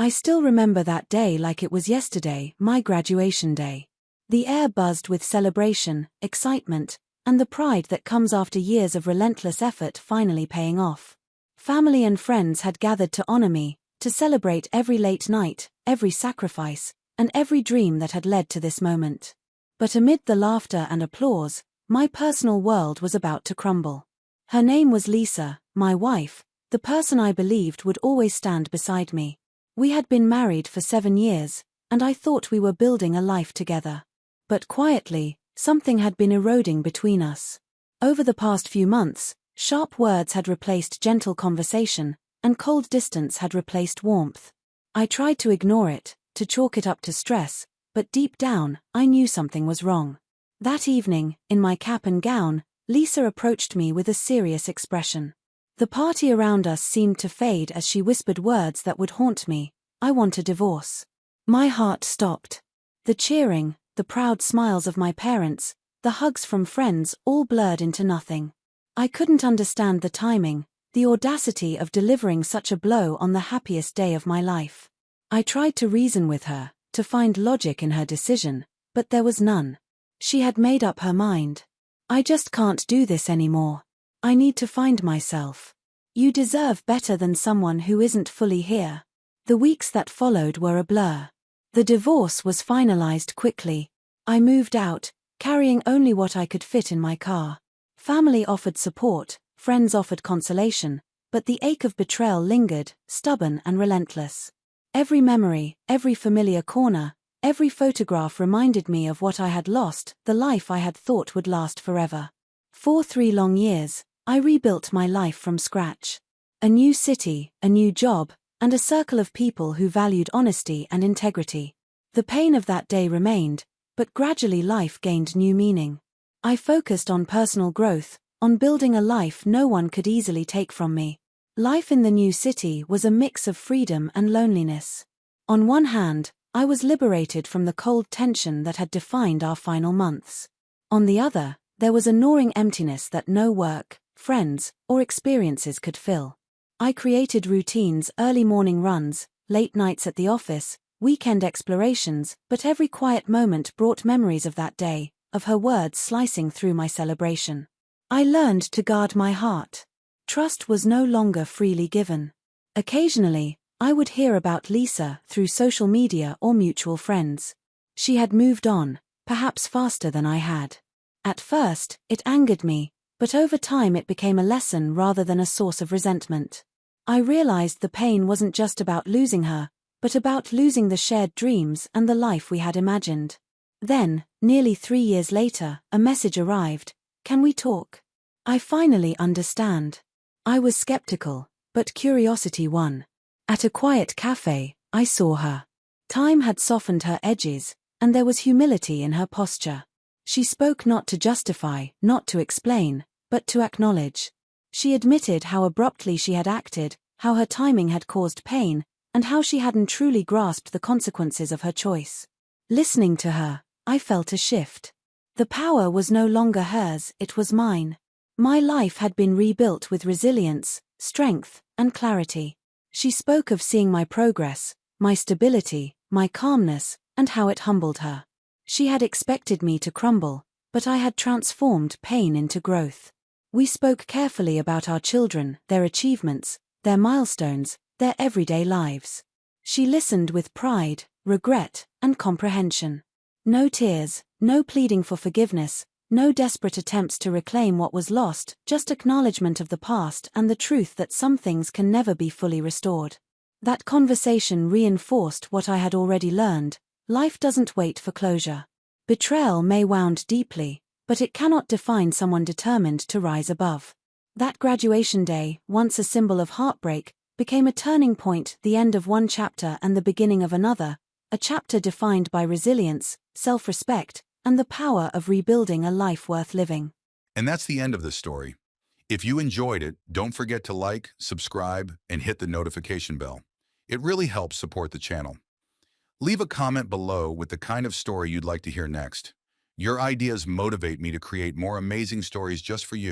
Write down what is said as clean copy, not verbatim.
I still remember that day like it was yesterday, my graduation day. The air buzzed with celebration, excitement, and the pride that comes after years of relentless effort finally paying off. Family and friends had gathered to honor me, to celebrate every late night, every sacrifice, and every dream that had led to this moment. But amid the laughter and applause, my personal world was about to crumble. Her name was Lisa, my wife, the person I believed would always stand beside me. We had been married for 7 years, and I thought we were building a life together. But quietly, something had been eroding between us. Over the past few months, sharp words had replaced gentle conversation, and cold distance had replaced warmth. I tried to ignore it, to chalk it up to stress, but deep down, I knew something was wrong. That evening, in my cap and gown, Lisa approached me with a serious expression. The party around us seemed to fade as she whispered words that would haunt me. I want a divorce. My heart stopped. The cheering, the proud smiles of my parents, the hugs from friends all blurred into nothing. I couldn't understand the timing, the audacity of delivering such a blow on the happiest day of my life. I tried to reason with her, to find logic in her decision, but there was none. She had made up her mind. I just can't do this anymore. I need to find myself. You deserve better than someone who isn't fully here. The weeks that followed were a blur. The divorce was finalized quickly. I moved out, carrying only what I could fit in my car. Family offered support, friends offered consolation, but the ache of betrayal lingered, stubborn and relentless. Every memory, every familiar corner, every photograph reminded me of what I had lost, the life I had thought would last forever. For 3 long years, I rebuilt my life from scratch. A new city, a new job, and a circle of people who valued honesty and integrity. The pain of that day remained, but gradually life gained new meaning. I focused on personal growth, on building a life no one could easily take from me. Life in the new city was a mix of freedom and loneliness. On one hand, I was liberated from the cold tension that had defined our final months. On the other, there was a gnawing emptiness that no work, friends, or experiences could fill. I created routines, early morning runs, late nights at the office, weekend explorations, but every quiet moment brought memories of that day, of her words slicing through my celebration. I learned to guard my heart. Trust was no longer freely given. Occasionally, I would hear about Lisa through social media or mutual friends. She had moved on, perhaps faster than I had. At first, it angered me, but over time it became a lesson rather than a source of resentment. I realized the pain wasn't just about losing her, but about losing the shared dreams and the life we had imagined. Then, nearly 3 years later, a message arrived. Can we talk? I finally understand. I was skeptical, but curiosity won. At a quiet cafe, I saw her. Time had softened her edges, and there was humility in her posture. She spoke not to justify, not to explain, but to acknowledge. She admitted how abruptly she had acted, how her timing had caused pain, and how she hadn't truly grasped the consequences of her choice. Listening to her, I felt a shift. The power was no longer hers, it was mine. My life had been rebuilt with resilience, strength, and clarity. She spoke of seeing my progress, my stability, my calmness, and how it humbled her. She had expected me to crumble, but I had transformed pain into growth. We spoke carefully about our children, their achievements, their milestones, their everyday lives. She listened with pride, regret, and comprehension. No tears, no pleading for forgiveness, no desperate attempts to reclaim what was lost, just acknowledgement of the past and the truth that some things can never be fully restored. That conversation reinforced what I had already learned: life doesn't wait for closure. Betrayal may wound deeply, but it cannot define someone determined to rise above. That graduation day, once a symbol of heartbreak, became a turning point, the end of one chapter and the beginning of another, a chapter defined by resilience, self-respect, and the power of rebuilding a life worth living. And that's the end of the story. If you enjoyed it, don't forget to like, subscribe, and hit the notification bell. It really helps support the channel. Leave a comment below with the kind of story you'd like to hear next. Your ideas motivate me to create more amazing stories just for you.